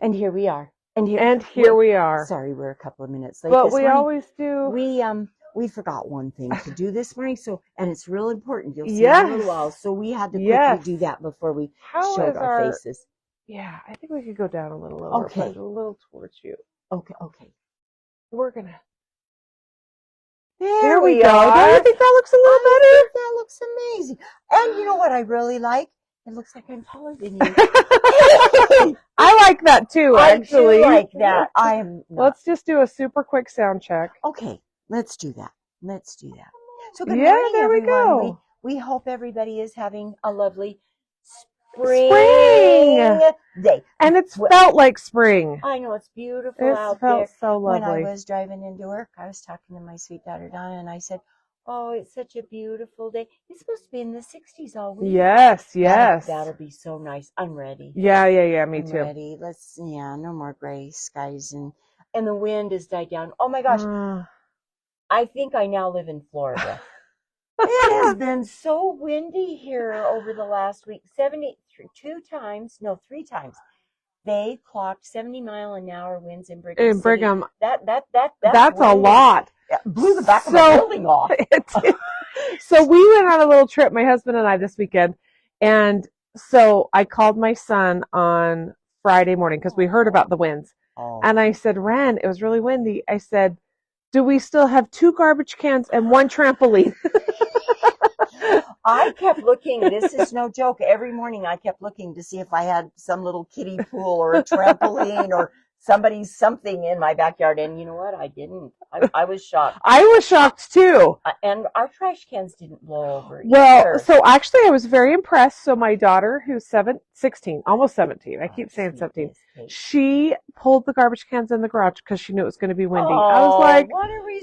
And here we are. And here we are. Sorry, we're a couple of minutes late. But we always do. We forgot one thing to do this morning, and it's real important. You'll see in a little while. So we had to quickly do that before we showed our faces. Yeah, I think we could go down a little lower, but a little towards you. Okay. We're gonna. There we go. are. Don't you think that looks a little better? I think that looks amazing. And you know what I really like? It looks like I'm taller than you. I like that too, actually. I do like that. I am. Let's just do a super quick sound check. Okay, let's do that. So good morning, there everyone. We go. We hope everybody is having a lovely spring day. And it's felt like spring. I know, it's beautiful out there. It felt so lovely. When I was driving into work, I was talking to my sweet daughter Donna, and I said, oh, it's such a beautiful day. It's supposed to be in the 60s all week. Yes. That'll be so nice. I'm ready. Yeah, me too. I'm ready. No more gray skies, and the wind has died down. Oh my gosh. I think I now live in Florida. It has been so windy here over the last week. 3 times. They clocked 70-mile-an-hour winds in Brigham. In Brigham. That's a lot. It blew the back of the building off. So we went on a little trip, my husband and I, this weekend. And so I called my son on Friday morning because we heard about the winds. Oh. And I said, Ren, it was really windy. I said, do we still have 2 garbage cans and 1 trampoline? I kept looking. This is no joke. Every morning I kept looking to see if I had some little kiddie pool or a trampoline or something in my backyard. And you know what? I didn't. I was shocked. I was shocked too. And our trash cans didn't blow over. Well, so actually I was very impressed. So my daughter, who's 16, almost 17, I keep saying 17, she pulled the garbage cans in the garage because she knew it was going to be windy. I was like,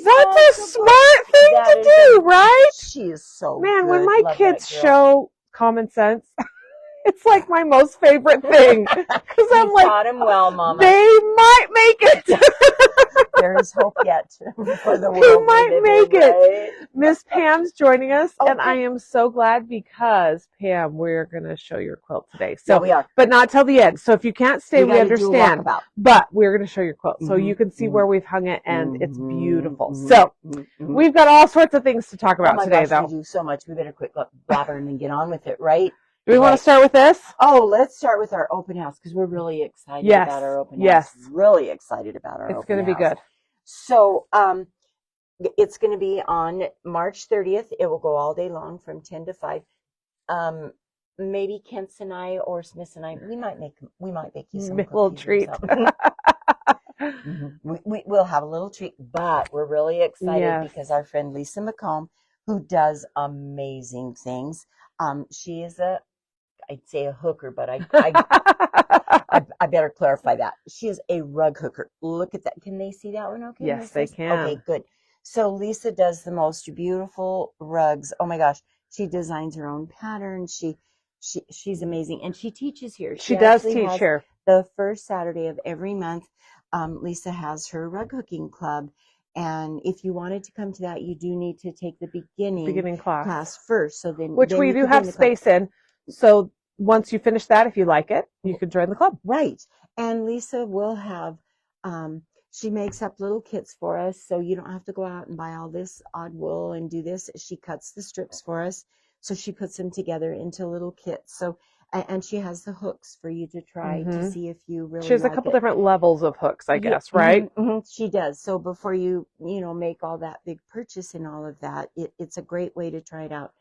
that's a smart thing to do, right? She is so Man, good. when my kids show common sense, it's like my most favorite thing. Because I'm like, taught him well, Mama. They might make it. There is hope yet for the world. They might make it. Miss Pam's joining us, and I am so glad because, Pam, we're going to show your quilt today. So, we are. But not till the end. So if you can't stay, we understand. But we're going to show your quilt so you can see where we've hung it, and it's beautiful. So we've got all sorts of things to talk about today, though. We do so much. We better quit blabbering and get on with it, right? Do we want to start with this? Oh, let's start with our open house because we're really excited about our open house. Yes. Really excited about our open house. It's going to be good. So, it's going to be on March 30th. It will go all day long from 10 to 5. Maybe Kent's and I or Smith's and I, we might make you some little treat. We'll have a little treat, but we're really excited because our friend Lisa McComb, who does amazing things, she is I'd say a hooker, but I better clarify that. She is a rug hooker. Look at that. Can they see that one? Okay. Yes, they can. Okay, good. So Lisa does the most beautiful rugs. Oh my gosh. She designs her own patterns. She's amazing. And she teaches here. She does teach here. The first Saturday of every month, Lisa has her rug hooking club. And if you wanted to come to that, you do need to take the beginning class first. So then, which we do have space in. So once you finish that, if you like it, you can join the club. Right. And Lisa will have, she makes up little kits for us. So you don't have to go out and buy all this odd wool and do this. She cuts the strips for us. So she puts them together into little kits. So, and she has the hooks for you to try to see if you really She has a couple different levels of hooks, I guess, right? She does. So before you make all that big purchase and all of that, it's a great way to try it out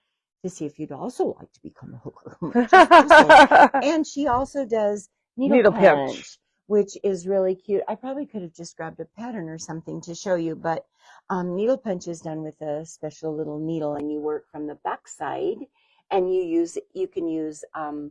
to see if you'd also like to become a hooker. And she also does needle punch, which is really cute. I probably could have just grabbed a pattern or something to show you, but needle punch is done with a special little needle, and you work from the back side, and you can use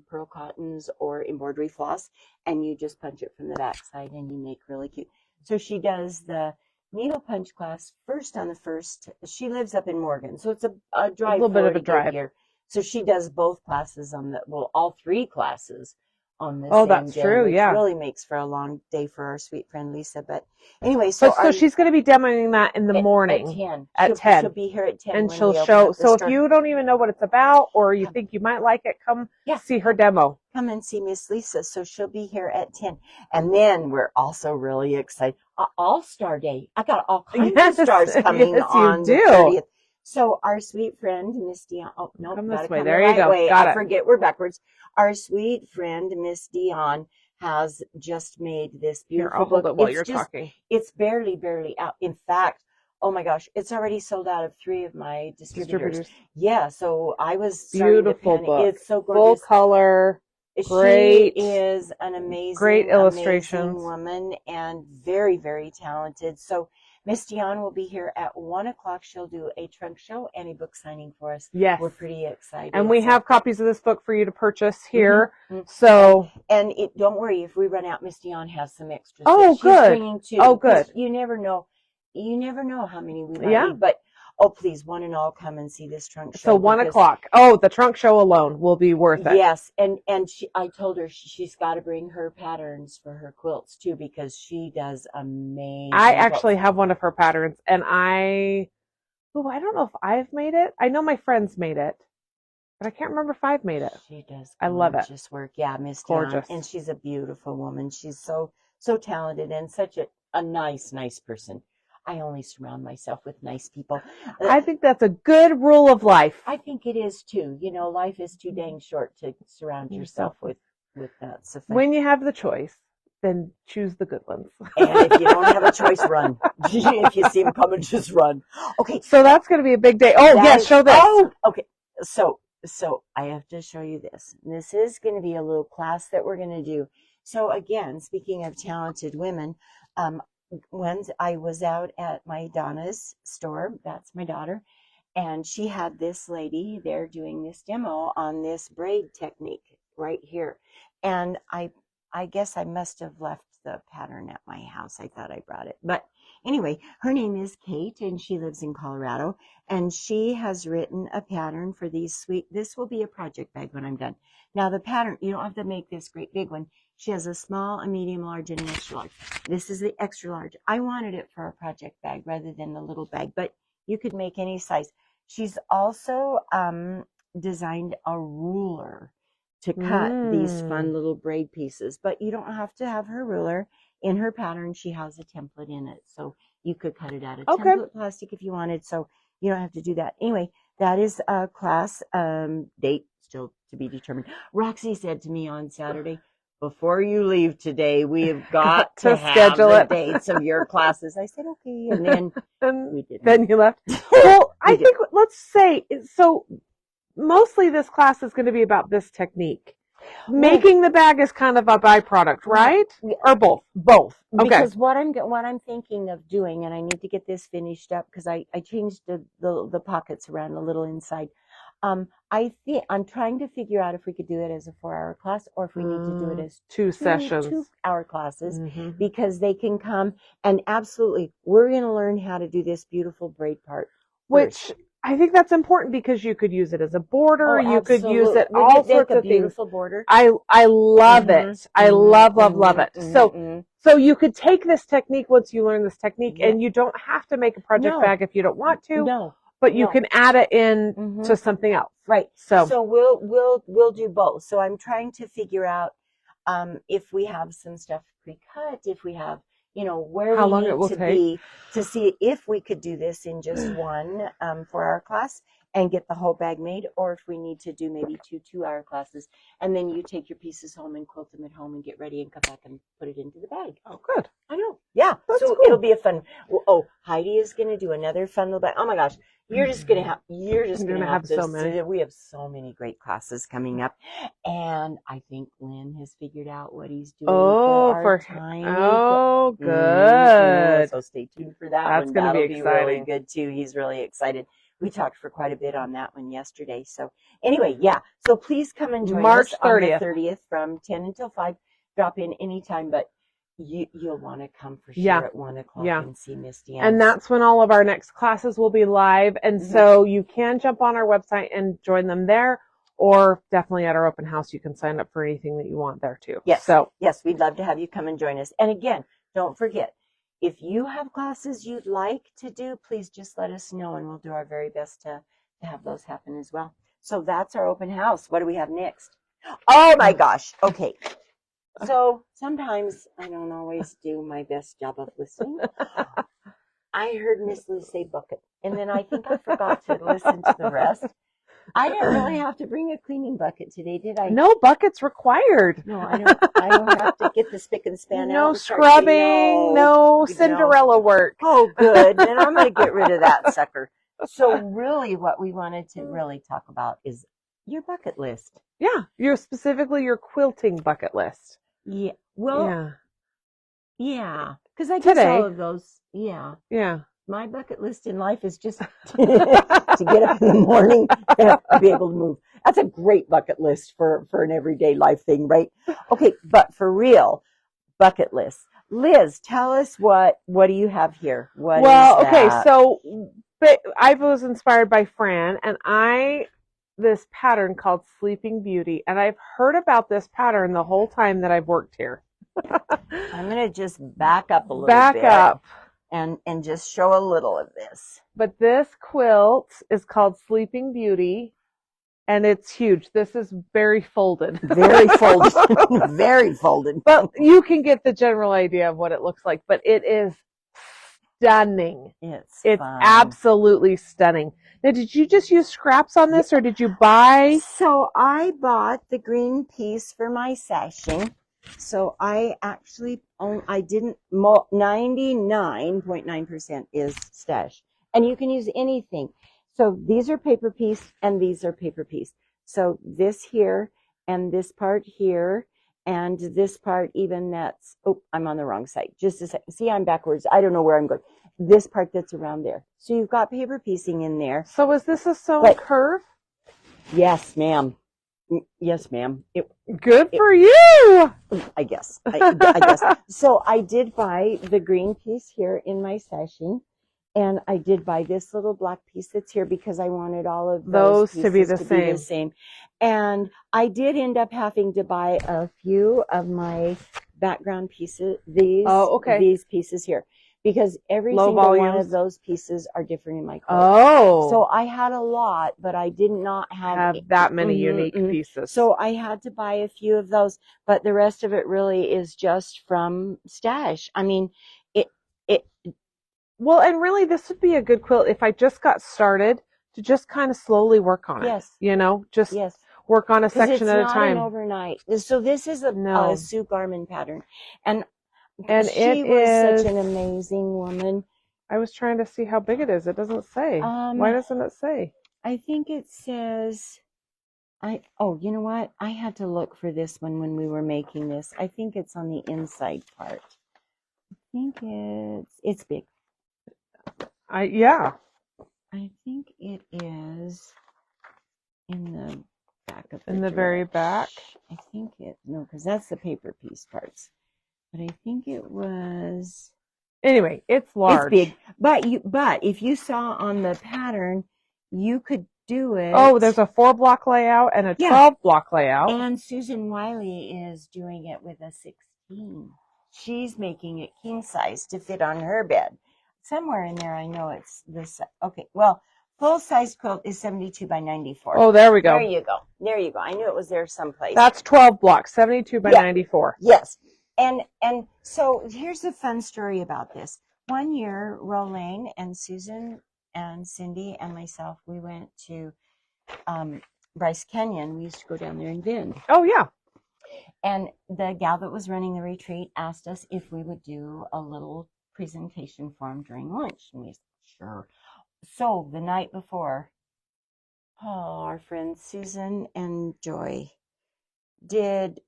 pearl cottons or embroidery floss, and you just punch it from the back side, and you make really cute. So she does the needle punch class first on the first. She lives up in Morgan, so it's a drive. A little bit of a drive here. So she does both classes all 3 classes on the Oh, same that's day, true, which yeah. really makes for a long day for our sweet friend Lisa. But anyway, so So she's going to be demoing that in the at morning 10. at She'll 10. be here at 10 And when she'll we open show. up the So if store. you don't even know what it's about or you think you might like it, come see her demo. Come and see Miss Lisa. So she'll be here at 10. And then we're also really excited. All-Star Day. I got all kinds of stars coming on the 30th. So our sweet friend, Miss Dion. Oh, no, come gotta this way. come There the you right go. way. Got I it. forget we're backwards. Our sweet friend, Miss Dion, has just made this beautiful Here, I'll hold book. it while you're talking. It's barely out. In fact, oh my gosh, it's already sold out of 3 of my distributors. Yeah, so I was beautiful book. It's so gorgeous. Full color. Great. She is an amazing, great illustrations. amazing woman and very, very talented. So Miss Dion will be here at 1 o'clock. She'll do a trunk show and a book signing for us. Yes. We're pretty excited. And we have copies of this book for you to purchase here. Mm-hmm. So. And don't worry, if we run out, Miss Dion has some extras. Oh, she's good. Bringing too, oh, good. You never know. You never know how many we might need. But oh, please, one and all, come and see this trunk show. So 1 o'clock. Oh, the trunk show alone will be worth it. Yes, and I told her she's got to bring her patterns for her quilts too, because she does amazing. I actually have one of her patterns, and I don't know if I've made it. I know my friends made it, but I can't remember if I've made it. She does. I love it. Gorgeous work. Yeah, Miss Gorgeous. Dion, and she's a beautiful woman. She's so talented and such a nice person. I only surround myself with nice people. I think that's a good rule of life. I think it is too. You know, life is too dang short to surround yourself with that. So when you have the choice, then choose the good ones. And if you don't have a choice, run. If you see them coming, just run. Okay. So that's going to be a big day. Oh, yes, show this. Oh, okay. So I have to show you this. This is going to be a little class that we're going to do. So again, speaking of talented women, when I was out at my Donna's store, that's my daughter, and she had this lady there doing this demo on this braid technique right here. And I guess I must have left the pattern at my house. I thought I brought it. But anyway, her name is Kate, and she lives in Colorado. And she has written a pattern for these this will be a project bag when I'm done. Now the pattern, you don't have to make this great big one. She has a small, a medium, large, and an extra large. This is the extra large. I wanted it for a project bag rather than the little bag, but you could make any size. She's also designed a ruler to cut these fun little braid pieces, but you don't have to have her ruler. In her pattern, she has a template in it, so you could cut it out of template plastic if you wanted, so you don't have to do that. Anyway, that is a class date still to be determined. Roxy said to me on Saturday, before you leave today, we have got to schedule the dates of your classes. I said, okay, and then we didn't. Then you left. Well, I think, let's say, so mostly this class is going to be about this technique. Making the bag is kind of a byproduct, right? Or both? Both. Okay. Because what I'm thinking of doing, and I need to get this finished up because I changed the pockets around a little inside. I'm trying to figure out if we could do it as a 4-hour class or if we need to do it as two sessions, 2-hour classes, because they can come and absolutely, we're going to learn how to do this beautiful braid part. Which I think that's important because you could use it as a border. You could use it all sorts of beautiful things. Border. I love it. I love it. So you could take this technique once you learn this technique, and you don't have to make a project bag if you don't want to. No. But you can add it in to something else. Right. So we'll do both. So I'm trying to figure out if we have some stuff pre-cut, if we have, where how we long need it will to take be to see if we could do this in just one 4-hour class and get the whole bag made, or if we need to do maybe 2-hour classes, and then you take your pieces home and quilt them at home and get ready and come back and put it into the bag. Oh, good. I know. Yeah. That's so cool. It'll be a fun. Oh, Heidi is going to do another fun little bag. Oh my gosh. You're just going to have so many. We have so many great classes coming up. And I think Lynn has figured out what he's doing for Tiny. Oh, good. So stay tuned for that. That's going to be exciting. Really good too. He's really excited. We talked for quite a bit on that one yesterday. So anyway, yeah. So please come and join March us 30th. on the 30th from 10 until 5. Drop in anytime, but you'll want to come for sure at 1 o'clock and see Miss Deanne. And that's when all of our next classes will be live. And so you can jump on our website and join them there, or definitely at our open house, you can sign up for anything that you want there too. Yes. So yes, we'd love to have you come and join us. And again, don't forget, if you have classes you'd like to do, please just let us know and we'll do our very best to have those happen as well. So that's our open house. What do we have next? Oh my gosh. Okay. So sometimes I don't always do my best job of listening. I heard Miss Lou say bucket, and then I think I forgot to listen to the rest. I didn't really have to bring a cleaning bucket today, did I? No buckets required. No, I don't have to get the spick and span out. No and start scrubbing, no Cinderella work. Oh, good. Then I'm going to get rid of that sucker. So really what we wanted to really talk about is your bucket list. Yeah, specifically your quilting bucket list. Yeah. Well, yeah. Because I guess Today, all of those, yeah. My bucket list in life is just to get up in the morning and to be able to move. That's a great bucket list for an everyday life thing, right? Okay, but for real, bucket list. Liz, tell us what do you have here? Okay, so I was inspired by Fran, and this pattern called Sleeping Beauty, and I've heard about this pattern the whole time that I've worked here. I'm going to just back up a little bit. Back up. And just show a little of this. But this quilt is called Sleeping Beauty, and it's huge. This is very folded. Very folded. Very folded. But you can get the general idea of what it looks like. But it is stunning. It's fun. Absolutely stunning. Now, did you just use scraps on this, or did you buy? So I bought the green piece for my sashing. So I actually I didn't 99.9% is stash, and you can use anything. So these are paper piece and these are paper piece. So this here and this part here and this part, even that's, I'm on the wrong side. Just a second. See, I'm backwards. I don't know where I'm going. This part that's around there. So you've got paper piecing in there. So is this a sewn curve? Yes, ma'am. Yes, ma'am. Good for you. I guess. I guess. So I did buy the green piece here in my sashing, and I did buy this little black piece that's here because I wanted all of those to be the same. And I did end up having to buy a few of my background pieces. These pieces here. Because every single one of those pieces are different in my quilt. Oh. So I had a lot, but I did not have that many unique pieces. So I had to buy a few of those, but the rest of it really is just from stash. I mean, well, and really this would be a good quilt if I just got started to just kind of slowly work on it. Yes. Just work on a section at a time. It's not an overnight. So this is a Sue Garman pattern. And she was such an amazing woman. I was trying to see how big it is. It doesn't say. Why doesn't it say? I think it says, you know what? I had to look for this one when we were making this. I think it's on the inside part. I think it's big. I think it is in the back of the In the very back? I think because that's the paper piece parts. But I think it was. Anyway, it's large. It's big, but if you saw on the pattern, you could do it. Oh, there's a 4-block layout and a 12-block layout. And Susan Wiley is doing it with a 16. She's making it king size to fit on her bed. Somewhere in there, I know it's this. Okay, well, full size quilt is 72 by 94. Oh, there we go. There you go. I knew it was there someplace. That's 12 blocks, 72 by 94. Yes. And so here's a fun story about this. One year, Rolane and Susan and Cindy and myself, we went to Bryce Canyon. We used to go down there and vend. Oh, yeah. And the gal that was running the retreat asked us if we would do a little presentation for them during lunch. And we said, sure. So the night before, our friends Susan and Joy did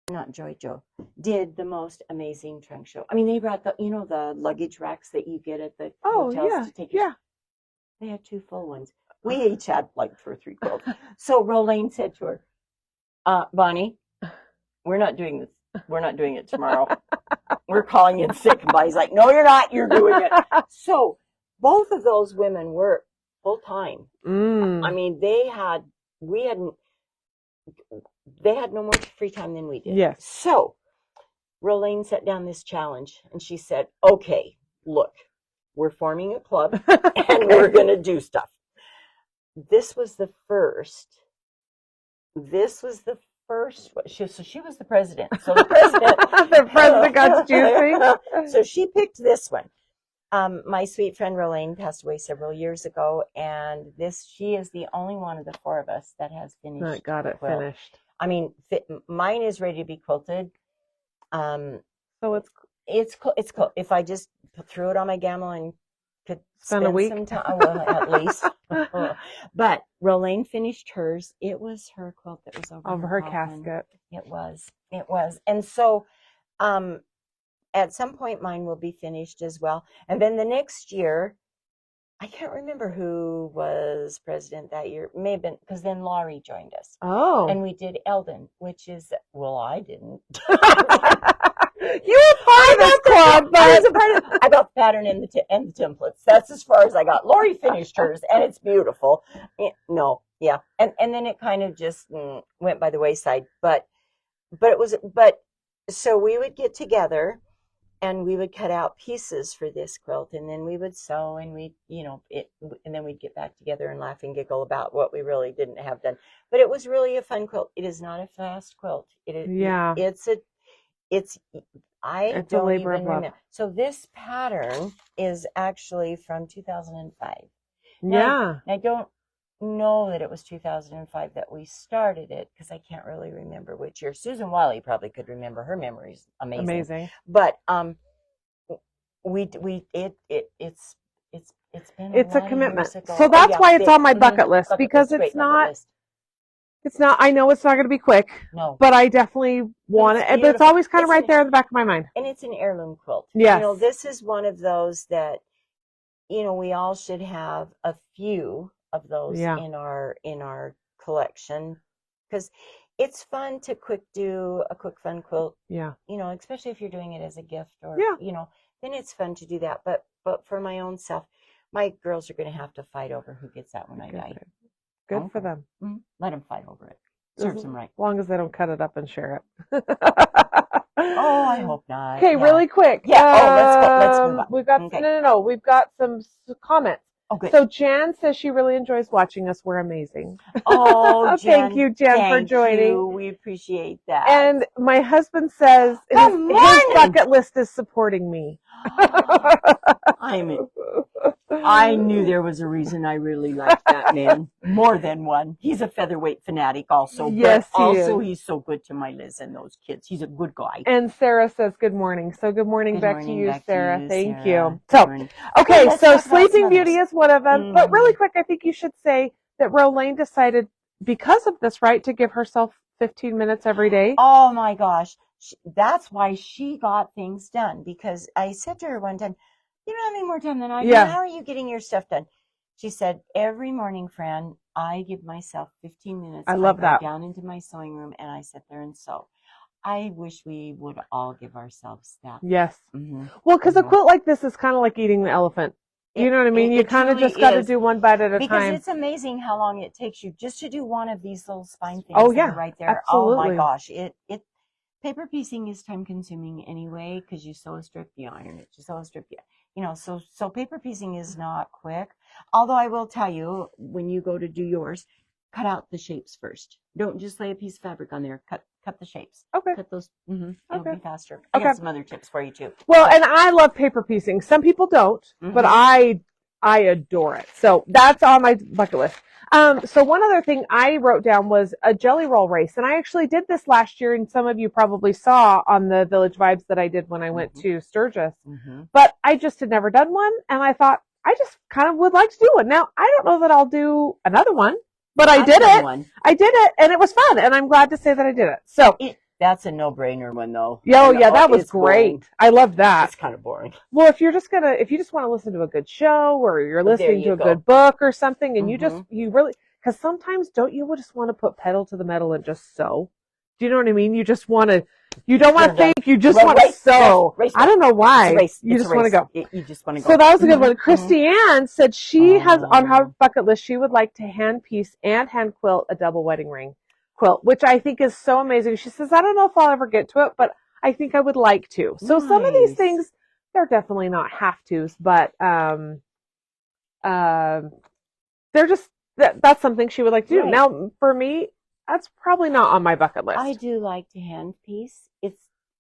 the most amazing trunk show. I mean, they brought the luggage racks that you get at the hotels to take your. They had 2 full ones. We each had like 2 or 3 quilts. So Rolane said to her, Bonnie, we're not doing this. We're not doing it tomorrow. We're calling in sick. And Bonnie's like, no, you're not. You're doing it. So both of those women were full time. I mean, we hadn't. they had no more free time than we did. Yes. So Rolene set down this challenge, and she said, okay, look, we're forming a club, and we're going to do stuff. This was the first. So she was the president. So the president, the president got juicy. So she picked this one. My sweet friend Rolene passed away several years ago, and she is the only one of the four of us that has finished. Got it quilt. finished. I mean, mine is ready to be quilted. So it's cool. If I just threw it on my gamma and could spend a week, some time, well, at least. But Rolene finished hers. It was her quilt that was over her coffin. casket. It was, and so, at some point mine will be finished as well. And then the next year, I can't remember who was president that year. May have been, because then Laurie joined us. Oh. And we did Eldon, which is, well, I didn't. You were part of this club, but I got the pattern and the templates. That's as far as I got. Laurie finished hers, and it's beautiful. And then it kind of just went by the wayside. But so we would get together, and we would cut out pieces for this quilt, and then we would sew, and and then we'd get back together and laugh and giggle about what we really didn't have done. But it was really a fun quilt. It is not a fast quilt. It's a labor of love. So this pattern is actually from 2005. Yeah. I don't know that it was 2005 that we started it, because I can't really remember which year. Susan Wiley probably could remember. Her memory's amazing. But it's been a commitment. So that's why it's on my bucket list, because it's not. It's not. I know it's not going to be quick. No. But I definitely want it. But it's always kind of right there in the back of my mind. And it's an heirloom quilt. Yes. This is one of those that, we all should have a few of those in our collection, because it's fun to do a quick fun quilt. Yeah. Especially if you're doing it as a gift, or then it's fun to do that. But for my own self, my girls are going to have to fight over who gets that when I die. Good for them. Mm-hmm. Let them fight over it. Serves them right. As long as they don't cut it up and share it. Oh, I hope not. Okay, really quick. Yeah. Let's move on. We've got no. We've got some comments. Oh, good. So Jan says she really enjoys watching us. We're amazing. Oh, Jen, thank you, Jen, for joining. We appreciate that. And my husband says his bucket list is supporting me. I knew there was a reason I really liked that man. More than one. He's a featherweight fanatic also. Yes, he's so good to my Liz and those kids. He's a good guy. And Sarah says good morning. So good morning back to you, Sarah. Thank you. So, okay, so Sleeping Beauty is one of them. But really quick, I think you should say that Rolene decided, because of this, right, to give herself 15 minutes every day. Oh my gosh. That's why she got things done. Because I said to her one time, you don't have any more time than I do. How are you getting your stuff done? She said, every morning, Fran, I give myself 15 minutes. I love that. Go down into my sewing room and I sit there and sew. I wish we would all give ourselves that. Yes. Mm-hmm. Well, because a quilt like this is kind of like eating the elephant. You know what I mean? You kind of just got to do one bite at a time. Because it's amazing how long it takes you just to do one of these little spine things. Oh, yeah. Right there. Absolutely. Oh, my gosh. Paper piecing is time consuming anyway, because you sew a strip, you iron it, you sew a strip, so paper piecing is not quick. Although I will tell you, when you go to do yours, cut out the shapes first. Don't just lay a piece of fabric on there. Cut the shapes. Okay. Cut those. It'll be faster. Okay. I got some other tips for you too. Well, and I love paper piecing. Some people don't, but I adore it. So that's on my bucket list. So one other thing I wrote down was a jelly roll race. And I actually did this last year, and some of you probably saw on the Village Vibes that I did when I went to Sturgis. But I just had never done one, and I thought I just kind of would like to do one. Now, I don't know that I'll do another one, but I did it. I did it, and it was fun, and I'm glad to say that I did it. So that's a no-brainer one, though. Yeah, that was great. Boring. I love that. It's kind of boring. Well, if you just want to listen to a good show, or you're listening to a good book or something, and you really, because sometimes don't you just want to put pedal to the metal and just sew? Do you know what I mean? You just want to. You don't want to think. You just want to sew. I don't know why. You just want to go. You just want to go. So that was a good one. Christy Ann said she has on her bucket list. She would like to hand piece and hand quilt a double wedding ring. quilt, which I think is so amazing. She says, I don't know if I'll ever get to it, but I think I would like to. So some of these Nice. things, they're definitely not have-tos, but they're just, that's something she would like to do. Right. Now, for me, that's probably not on my bucket list. I do like to hand piece.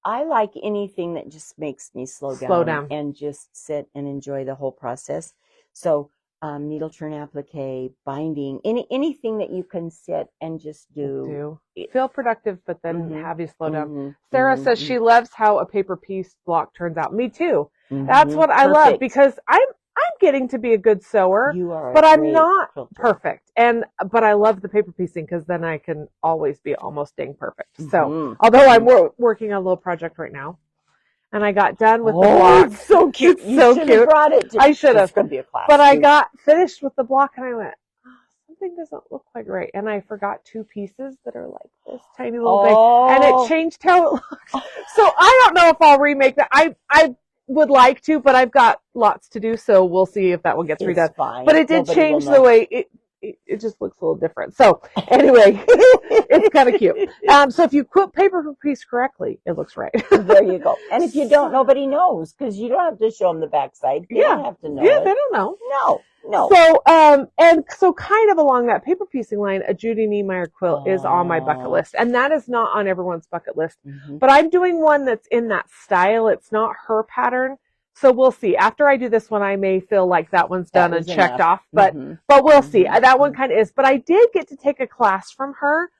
I like anything that just makes me slow down and just sit and enjoy the whole process. So needle turn applique, binding, anything that you can sit and just do. Feel productive, but then have you slow down. Mm-hmm. Sarah says she loves how a paper piece block turns out. Me too. That's what I love, because I'm getting to be a good sewer, but I'm not perfect. But I love the paper piecing, because then I can always be almost dang perfect. So, although I'm working on a little project right now, and I got done with the block. It's so cute. It's so cute. Brought it. I should have. It's going to be a class. But I got finished with the block, and I went, something doesn't look quite right. And I forgot 2 pieces that are like this tiny little thing, and it changed how it looks. So I don't know if I'll remake that. I would like to, but I've got lots to do, so we'll see if that one gets redone. Fine. But it did change the way it just looks a little different. So anyway, it's kind of cute. So if you quilt paper piece correctly, it looks right. There you go. And if you don't, nobody knows, because you don't have to show them the backside. They don't have to know. Yeah, they don't know. No. So, and so kind of along that paper piecing line, a Judy Niemeyer quilt is on my bucket list, and that is not on everyone's bucket list, but I'm doing one that's in that style. It's not her pattern. So we'll see. After I do this one, I may feel like that one's done and checked off, but we'll see. That one kind of is, but I did get to take a class from her,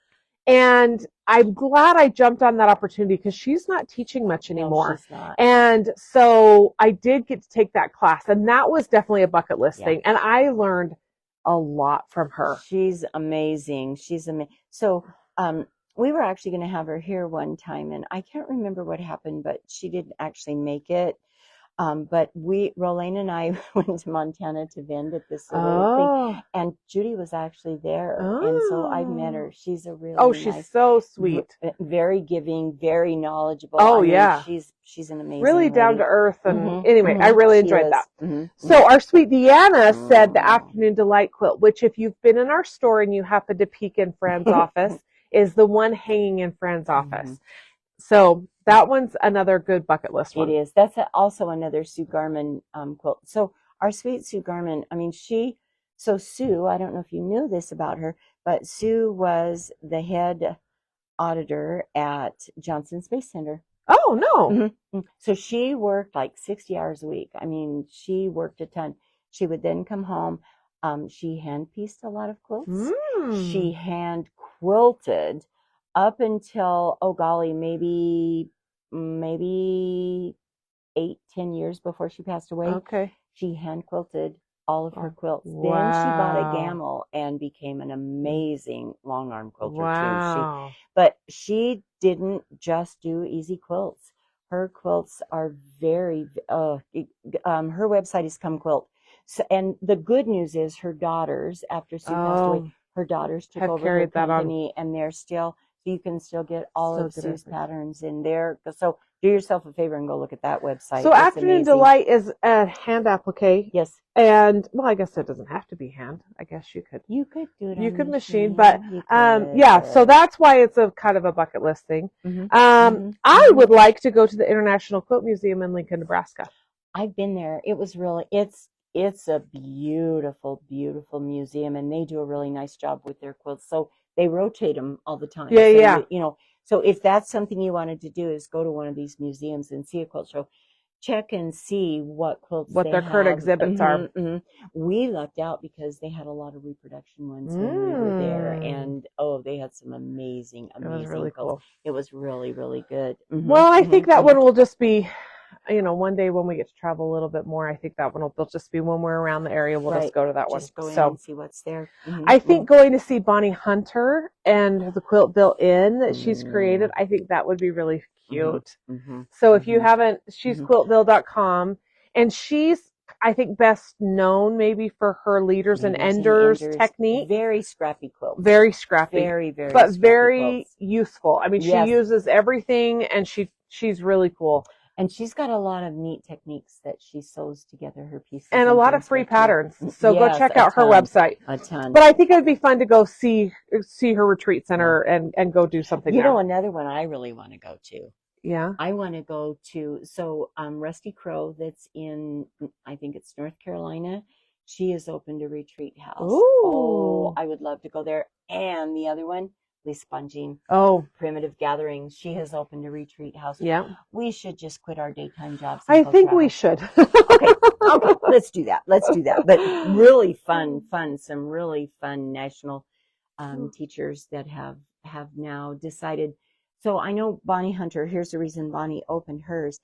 and I'm glad I jumped on that opportunity, because she's not teaching much anymore. No, she's not. And so I did get to take that class, and that was definitely a bucket list thing. And I learned a lot from her. She's amazing. So, we were actually going to have her here one time, and I can't remember what happened, but she didn't actually make it. But Rolene and I went to Montana to vend at this little thing, and Judy was actually there, and so I met her. She's a really she's so sweet, very giving, very knowledgeable. She's an amazing, really lady. Down to earth, and anyway, I really enjoyed that. So our sweet Deanna said the Afternoon Delight quilt, which if you've been in our store and you happen to peek in Fran's office, is the one hanging in Fran's office. So that one's another good bucket list one. It is. That's also another Sue Garman quilt. So our sweet Sue Garman, I mean, Sue, I don't know if you knew this about her, but Sue was the head auditor at Johnson Space Center. Oh, no. So she worked like 60 hours a week. I mean, she worked a ton. She would then come home. She hand-pieced a lot of quilts. She hand quilted up until, oh golly, maybe 8-10 years before she passed away. Okay. She hand quilted all of her quilts. Then she bought a Gamel and became an amazing long arm quilter too. But she didn't just do easy quilts. Her quilts are very, her website is Come Quilt. So, and the good news is her daughters, after Sue passed away, her daughters took over her company, and they're still, so you can still get all of Sue's patterns in there. So do yourself a favor and go look at that website. So Afternoon Delight is a hand applique. Yes. And, well, I guess it doesn't have to be hand. I guess you could. You could do it. You could machine, but, so that's why it's a kind of a bucket list thing. I would like to go to the International Quilt Museum in Lincoln, Nebraska. I've been there. It was really, it's a beautiful, beautiful museum, and they do a really nice job with their quilts. So they rotate them all the time. You know, so if that's something you wanted to do, is go to one of these museums and see a quilt show. Check and see what quilts their current exhibits are. We lucked out because they had a lot of reproduction ones when we were there, and they had some amazing really quilts. cool. It was really, really good. Well, I think that one will just be, you know, one day when we get to travel a little bit more, I think that one will just be when we're around the area. We'll just go to that one. Just go in and see what's there. I think going to see Bonnie Hunter and the quilt built in that she's created, I think that would be really cute. So if you haven't, she's quiltbill.com, and she's, I think, best known maybe for her leaders and enders technique. Very scrappy quilt. Very scrappy. Very, very but scrappy very quilts. useful. I mean, she uses everything, and she's really cool. And she's got a lot of neat techniques that she sews together her pieces. And a lot of free patterns. So go check out her website. A ton. But I think it would be fun to go see her retreat center and go do something. You know, another one I really want to go to. Yeah. I want to go to, Rusty Crow, that's in, I think it's North Carolina. She is opened a retreat house. Ooh. Oh, I would love to go there. And the other one, Lisa Bonjean. Oh. Primitive Gatherings. She has opened a retreat house. Yeah. We should just quit our daytime jobs. I think we should. Okay, let's do that. But really fun, some really fun national teachers that have now decided. So I know Bonnie Hunter, here's the reason Bonnie opened hers.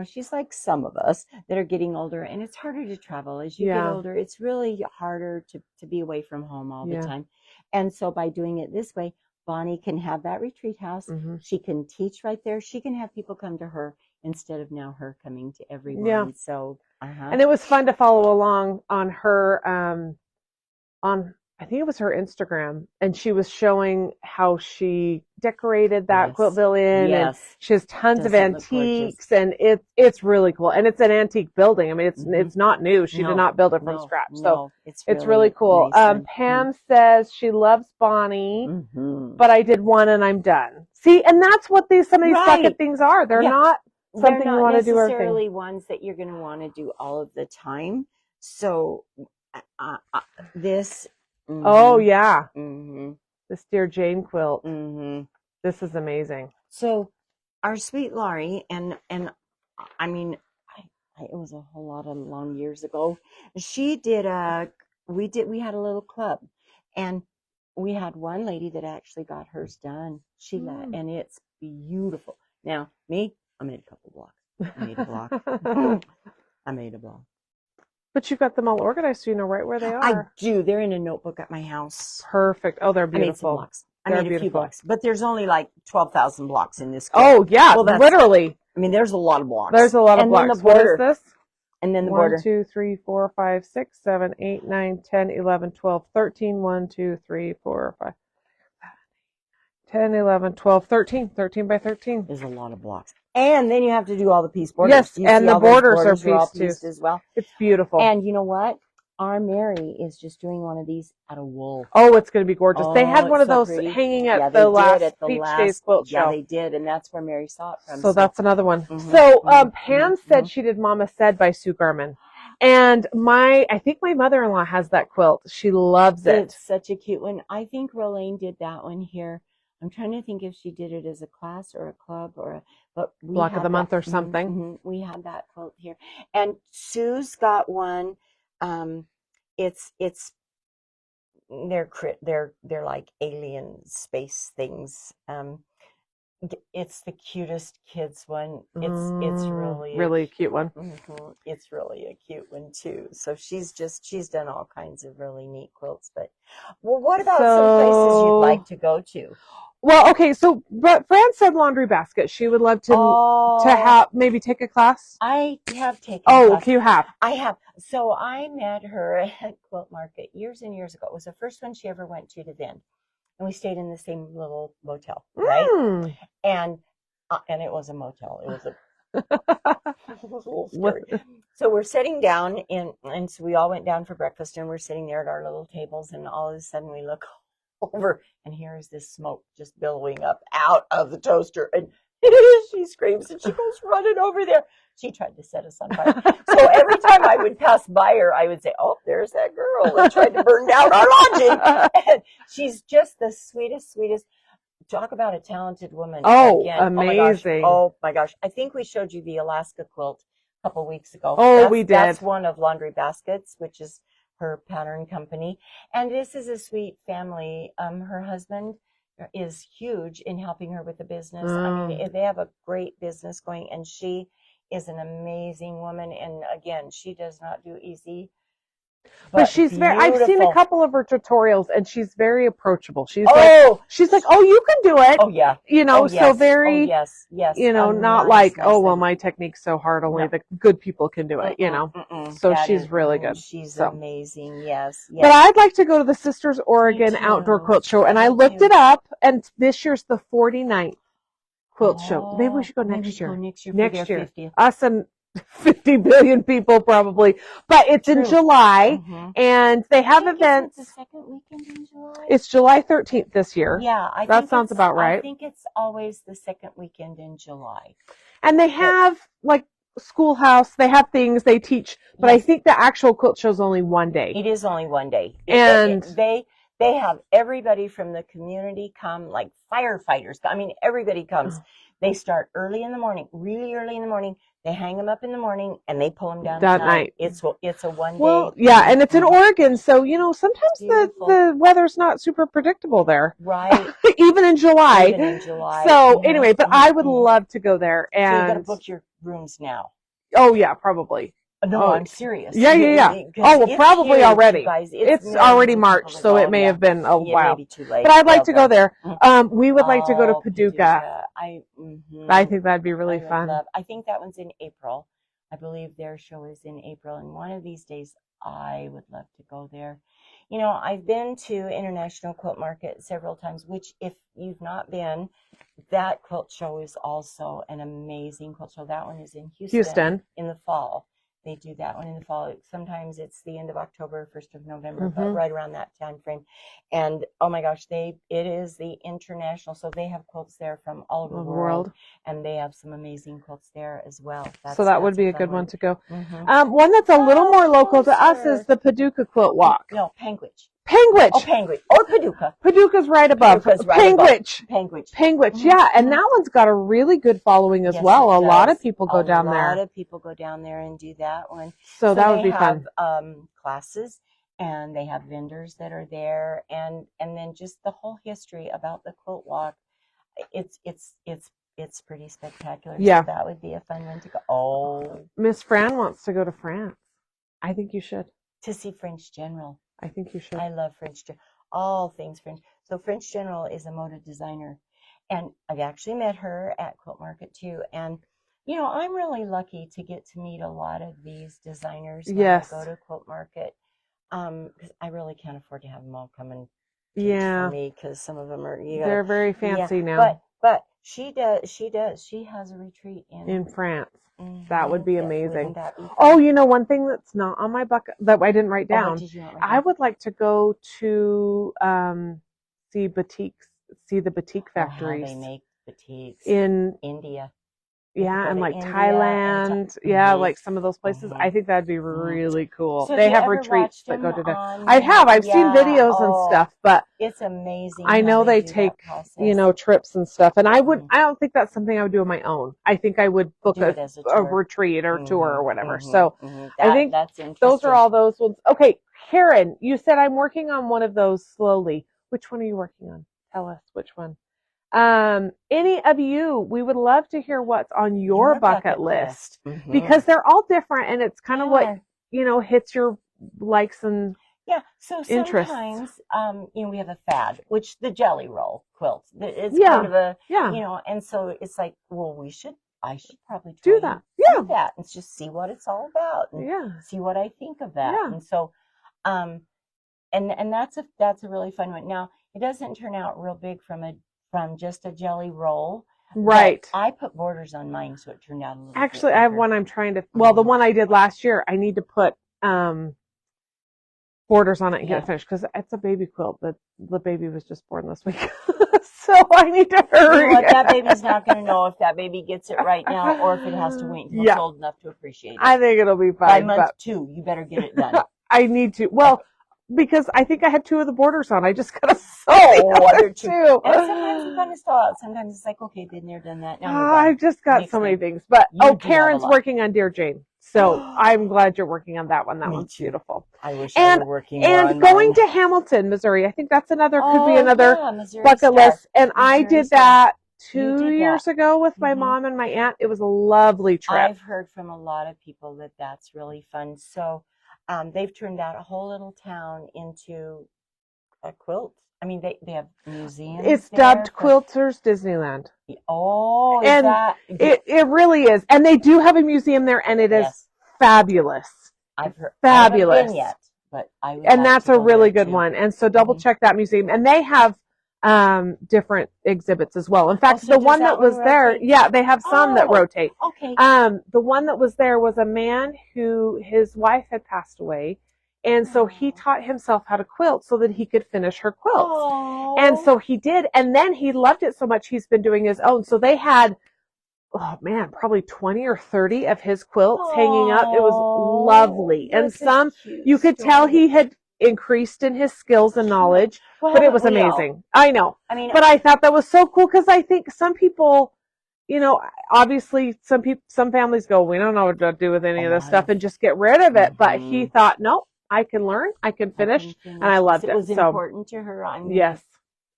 She's like some of us that are getting older, and it's harder to travel as you get older. It's really harder to be away from home all the time. And so by doing it this way, Bonnie can have that retreat house. Mm-hmm. She can teach right there. She can have people come to her instead of now her coming to everyone. Yeah. So, and it was fun to follow along on her, I think it was her Instagram, and she was showing how she decorated that quiltville. And she has tons of antiques, and it's really cool. And it's an antique building. I mean, it's not new. She did not build it from scratch. So it's really cool. Pam says she loves Bonnie, but I did one and I'm done. See, and that's what some of these bucket things are. They're not something you want to do everything. They're not necessarily ones that you're going to want to do all of the time. So this. Mm-hmm. Oh yeah, this Dear Jane quilt. This is amazing. So, our sweet Laurie, and I mean, it was a whole lot of long years ago. She did we had a little club, and we had one lady that actually got hers done, Sheila, and it's beautiful. Now, me, I made a couple blocks. I made a block. I made a block. But you've got them all organized, so you know right where they are. I do. They're in a notebook at my house. Perfect. Oh, they're beautiful. I made some blocks. I made a few blocks. But there's only like 12,000 blocks in this quilt. Oh, yeah. Well, literally. I mean, there's a lot of blocks. There's a lot of blocks. What is this? And then the border. 1, 2, 3, 4, 5, 6, 7, 8, 9, 10, 11, 12, 13. 1, 2, 3, 4, 5, 10, 11, 12, 13. 13 by 13. There's a lot of blocks. And then you have to do all the piece borders. Yes, and the borders are pieced too. As well. It's beautiful. And you know what? Our Mary is just doing one of these out of wool. Oh, it's going to be gorgeous. They had one of those hanging at the last Peach Days quilt show. Yeah, they did, and that's where Mary saw it from. So that's another one. So Pam said she did Mama Said by Sue Garman. And I think my mother-in-law has that quilt. She loves it. It's such a cute one. I think Rolane did that one here. I'm trying to think if she did it as a class or a club but block of the month or something. We had that quilt here, and Sue's got one. It's they're like alien space things. It's the cutest kids one. It's really a cute one. It's really a cute one too. So she's done all kinds of really neat quilts. But what about some places you'd like to go to? Well, okay, but Fran said Laundry Basket. She would love to have maybe take a class. I have taken. Oh, you have. I have. So I met her at Quilt Market years and years ago. It was the first one she ever went to Bend, and we stayed in the same little motel, right? And it was a motel. It was a little scary. So we're sitting down, and so we all went down for breakfast, and we're sitting there at our little tables, and all of a sudden we look over, and here is this smoke just billowing up out of the toaster, and she screams, and she goes running over there. She tried to set us on fire. So every time I would pass by her, I would say, "Oh, there's that girl that tried to burn down our lodging." And she's just the sweetest. Talk about a talented woman. Oh, again, amazing. Oh my gosh. I think we showed you the Alaska quilt a couple weeks ago. Oh, we did. That's one of Laundry Baskets, which is her pattern company. And this is a sweet family. Her husband is huge in helping her with the business. I mean, they have a great business going, and she is an amazing woman. And again, she does not do easy. But she's beautiful. I've seen a couple of her tutorials, and she's very approachable. She's like, "Oh, you can do it." Oh yeah. So very. Oh, yes. Not like, "Oh, well, my technique's so hard, only the good people can do it." So she's really good. She's amazing. Yes. But I'd like to go to the Sisters Oregon Outdoor Quilt Show, and I looked it up, and this year's the 49th. quilt show. Maybe we should go next year. Next year Next for their year. 50th. Us and 50 billion people probably. But it's in July, and they have events. Isn't it the second weekend in July? It's July 13th this year. Yeah, that sounds about right. I think it's always the second weekend in July. And they have like schoolhouse. They have things they teach, but I think the actual quilt show is only one day. It is only one day, and they have everybody from the community come, like firefighters. I mean, everybody comes. They start early in the morning, really early in the morning. They hang them up in the morning and they pull them down that at night. It's a 1 day. Well, yeah, and it's in Oregon, so sometimes the weather's not super predictable there. Right. Even in July. Even in July. So anyway, but I would love to go there. And so you got to book your rooms now. Oh yeah, probably. No, I'm serious. Yeah. Oh, well, probably huge, already. Guys. It's already March, so it may have been a while. May be too late. But I'd like to go there. We would like to go to Paducah. I think that'd be really fun. I think that one's in April. I believe their show is in April, and one of these days I would love to go there. I've been to International Quilt Market several times, which if you've not been, that quilt show is also an amazing quilt show. That one is in Houston. In the fall. They do that one in the fall. Sometimes it's the end of October, 1st of November, but right around that time frame. And oh my gosh, it is the international. So they have quilts there from all over the world, and they have some amazing quilts there as well. So that would be a good one to go. One that's a little more local to us is the Paducah Quilt Walk. No, Panguitch. Panguitch. Oh, Panguitch. Or Paducah. Paducah's right above. Panguitch. Panguitch. Yeah. And that one's got a really good following as well. A lot of people go down there. A lot of people go down there and do that one. So that would be fun. Classes, and they have vendors that are there, and then just the whole history about the quilt walk. It's pretty spectacular. Yeah. So that would be a fun one to go. Oh. Miss Fran wants to go to France. I think you should. To see French General. I think you should. I love French General. All things French. So French General is a moda designer. And I've actually met her at Quilt Market too. And, I'm really lucky to get to meet a lot of these designers when I go to Quilt Market. Because I really can't afford to have them all come and teach for me, because some of them are, they're very fancy now. But she does. She has a retreat in France. That would be amazing. Oh, one thing that's not on my bucket that I didn't write down. I would like to go to see the batik factories. How they make batiks in India. Yeah, and like Thailand. Yeah, like some of those places. I think that'd be really cool. So they have retreats that go to there. I've seen videos and stuff, but it's amazing. I know they take, trips and stuff. And I don't think that's something I would do on my own. I think I would book a retreat or tour or whatever. So I think those are all those ones. Okay, Karen, you said I'm working on one of those slowly. Which one are you working on? Tell us which one. Any of you, we would love to hear what's on your bucket list, because they're all different, and it's kind of what, hits your likes and so interests. Sometimes, we have a fad, which the jelly roll quilt. It's kind of a, and so it's like, well, I should probably try do that. Do that and just see what it's all about and see what I think of that. Yeah. And so, and that's a really fun one. Now, it doesn't turn out real big from just a jelly roll. Right. I put borders on mine, so it turned out a little Actually, bit I have one I'm trying to, the one I did last year, I need to put borders on it and get it finished, because it's a baby quilt, but the baby was just born this week. So I need to hurry. That baby's not going to know if that baby gets it right now or if it has to wait until it's old enough to appreciate it. I think it'll be fine. By month 2, you better get it done. I need to. Well, because I think I had 2 of the borders on. I just gotta sew the other 2. And sometimes you kind of stall out. Sometimes it's like, okay, been there, done that. Now I've just got so many things. But Karen's working on Dear Jane, so I'm glad you're working on that one. That one's beautiful. I wish I were working and going to Hamilton, Missouri. I think that's could be another bucket list. And I did that 2 years ago with my mom and my aunt. It was a lovely trip. I've heard from a lot of people that that's really fun. So. They've turned out a whole little town into a quilt. I mean, they have museums. It's dubbed Quilters Disneyland. Oh, and it really is. And they do have a museum there, and it is fabulous. I've heard fabulous. I haven't been yet, but I would and that's a really good one. And so double check that museum. And they have different exhibits as well. In fact, so the does one that that was one there, rotate? yeah, they have some that Oh, rotate. Okay. The one that was there was a man who his wife had passed away, and so he taught himself how to quilt so that he could finish her quilts. Oh. And so he did, and then he loved it so much he's been doing his own. So they had, oh man, probably 20 or 30 of his quilts hanging up. It was lovely. And some, you could tell he had increased in his skills and knowledge, Well, but it was haven't we all? amazing. I know. I mean, But I thought that was so cool because I think some people, you know, obviously some families go, we don't know what to do with any of this stuff and just get rid of it. But he thought, no, I can learn, I can finish, and I loved it. It was So, important to her. I mean, yes.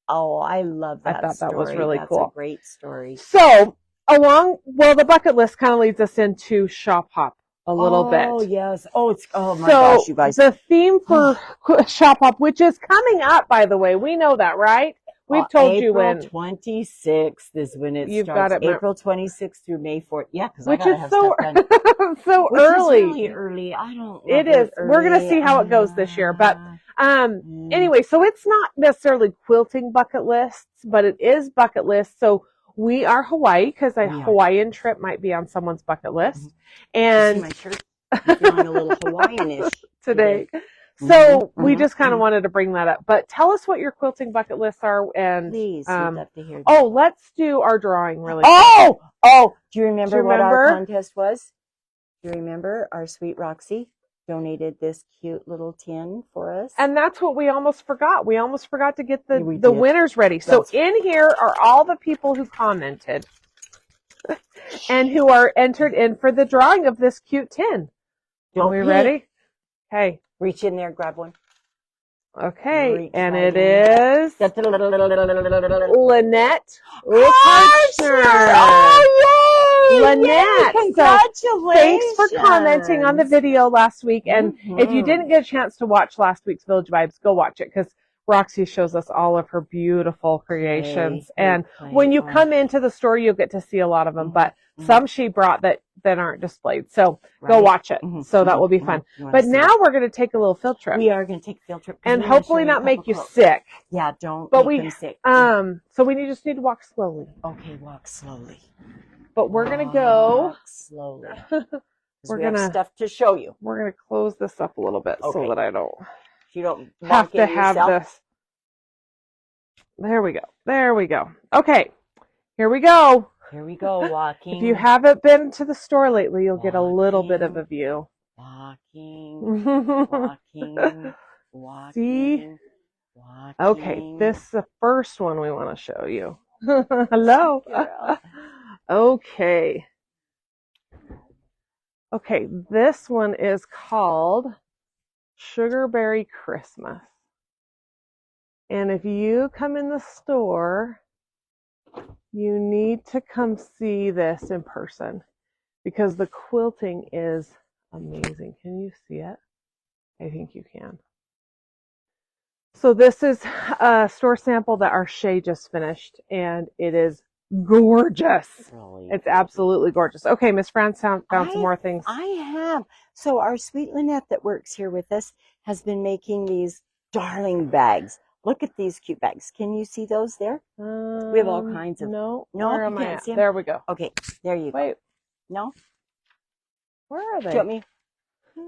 Oh, I love that. I thought that was story. really That's cool. a great story. So, the bucket list kind of leads us into Shop Hop a little bit. Oh, yes. Oh my gosh, you guys. The theme for Shop Hop, which is coming up, by the way, we know that, right? We've told you when. April 26th is when it You've starts. got it, April 26th through May 4th. Yeah, because I which gotta is have so stuff done. so Which early. Is really early. I don't. Love It is. We're gonna early. see how it goes this year, but anyway, so it's not necessarily quilting bucket lists, but it is bucket lists. So we are Hawaii because a Hawaiian trip might be on someone's bucket list, and my shirt. I'm feeling a little Hawaiian-ish today. So we just kind of wanted to bring that up. But tell us what your quilting bucket lists are, and please, we'd love to hear that. Oh, let's do our drawing really quick. Oh, do you remember what our contest was? Do you remember our sweet Roxy donated this cute little tin for us? And that's what we almost forgot. We almost forgot to get the winners ready. So in here are all the people who commented and who are entered in for the drawing of this cute tin. Are we ready? Okay. Reach in there, grab one. Okay, and it is Lynette Kirchner. Oh, yay! Lynette, congratulations! So, thanks for commenting on the video last week. And if you didn't get a chance to watch last week's Village Vibes, go watch it because Roxy shows us all of her beautiful creations. And when you come into the store, you'll get to see a lot of them. But some she brought that aren't displayed. So go watch it. So that will be fun. But now we're going to take a little field trip. We are going to take a field trip. And hopefully not make you sick. Yeah, don't make them sick. So we just need to walk slowly. Okay, walk slowly. But we're going to go. Walk slowly. We're going to have stuff to show you. We're going to close this up a little bit so that I don't. You don't have to have this. There we go. There we go. Okay. Here we go. Here we go, walking. If you haven't been to the store lately, you'll get a little bit of a view. Walking. See? Walking. Okay, this is the first one we want to show you. Hello. Okay. Okay, this one is called Sugarberry Christmas. And if you come in the store, you need to come see this in person because the quilting is amazing. Can you see it? I think you can. So this is a store sample that our Shay just finished, and it is gorgeous. Really? It's absolutely gorgeous. Okay, Miss Fran found some more things. I have. So our sweet Lynette that works here with us has been making these darling bags. Look at these cute bags. Can you see those there? We have all kinds of. No, you can't see them. There we go. Okay, there you go. Wait. No? Where are they? Do you want me?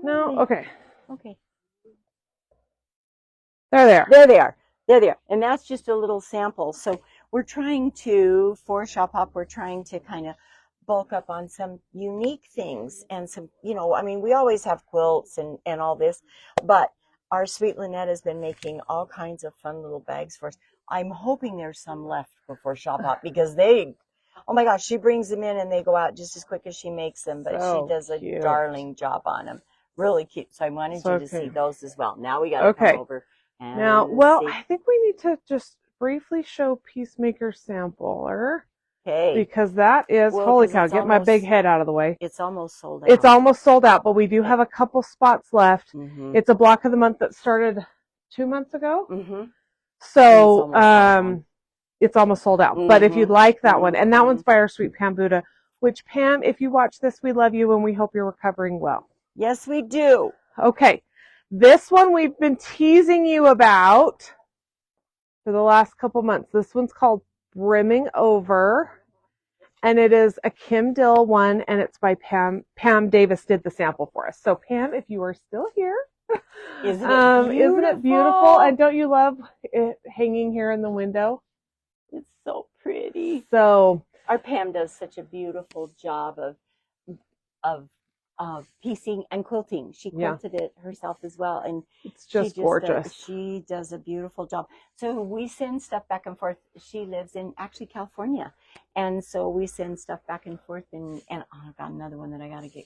No? Okay. Okay. There they are. There they are. There they are. And that's just a little sample. So we're trying to, for Shop Hop, we're trying to kind of bulk up on some unique things and some, I mean, we always have quilts and all this, but our sweet Lynette has been making all kinds of fun little bags for us. I'm hoping there's some left before Shop Hop because oh my gosh, she brings them in and they go out just as quick as she makes them, but she does a darling job on them. Really cute. So I wanted you to see those as well. Now we got to come over. Now, I think we need to just briefly show Peacemaker Sampler. Okay. Because that is, holy cow, get my big head out of the way. It's almost sold out. It's almost sold out, but we do have a couple spots left. It's a block of the month that started 2 months ago. So, it's almost sold out. But if you'd like that one, and that one's by our sweet Pam Buddha, which Pam, if you watch this, we love you and we hope you're recovering well. Yes, we do. Okay. This one we've been teasing you about. for the last couple months. This one's called Brimming Over, and it is a Kim Dill one, and it's by Pam. Pam Davis did the sample for us. So Pam, if you are still here, Isn't it beautiful? And don't you love it hanging here in the window? It's so pretty. So our Pam does such a beautiful job of piecing and quilting. She quilted it herself as well, and it's just gorgeous. She does a beautiful job. So we send stuff back and forth. She lives in actually California, and so we send stuff back and forth. And oh, I've got another one that I got to get.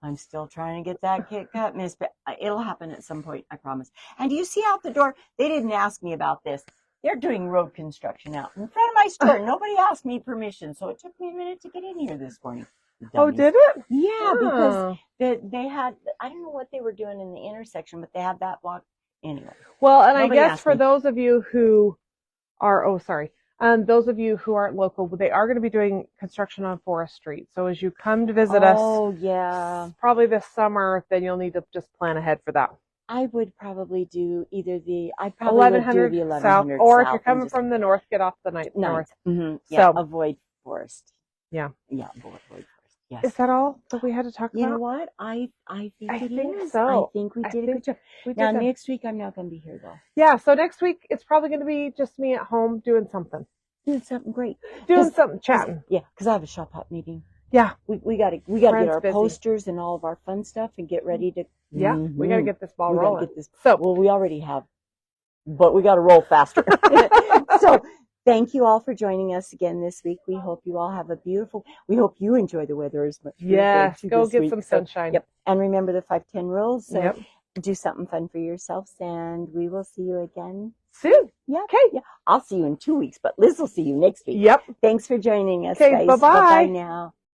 I'm still trying to get that kit cut, Miss, but it'll happen at some point, I promise. And you see out the door, they didn't ask me about this. They're doing road construction out in front of my store. Nobody asked me permission, so it took me a minute to get in here this morning. Oh, did it? Yeah, because they had, I don't know what they were doing in the intersection, but they had that block anyway. Well, and I guess for those of you who are, those of you who aren't local, they are going to be doing construction on Forest Street. So as you come to visit us, probably this summer, then you'll need to just plan ahead for that. I would probably do either I probably would do the 1100 south, or south, if you're coming from the north, get off the north. Mm-hmm. Yeah, so avoid Forest. Yeah. Yeah, avoid Forest. Yes. Is that all that we had to talk about? You know what? I think it is. So. I think we did a good job. Now, next week, I'm not going to be here, though. Yeah, so next week, it's probably going to be just me at home doing something. Doing something great. Doing something, chatting. Yeah, because I have a shop hop meeting. Yeah. We got to get our posters and all of our fun stuff and get ready to. Yeah, we got to get this ball rolling. Well, we already have, but we got to roll faster. So, thank you all for joining us again this week. We hope you all have we hope you enjoy the weather as much. Yes, go get some sunshine. Yep. And remember the 5-10 rules. So do something fun for yourselves, and we will see you again soon. Yeah. Okay. Yeah. I'll see you in 2 weeks, but Liz will see you next week. Yep. Thanks for joining us. Okay. Bye-bye. Bye-bye now.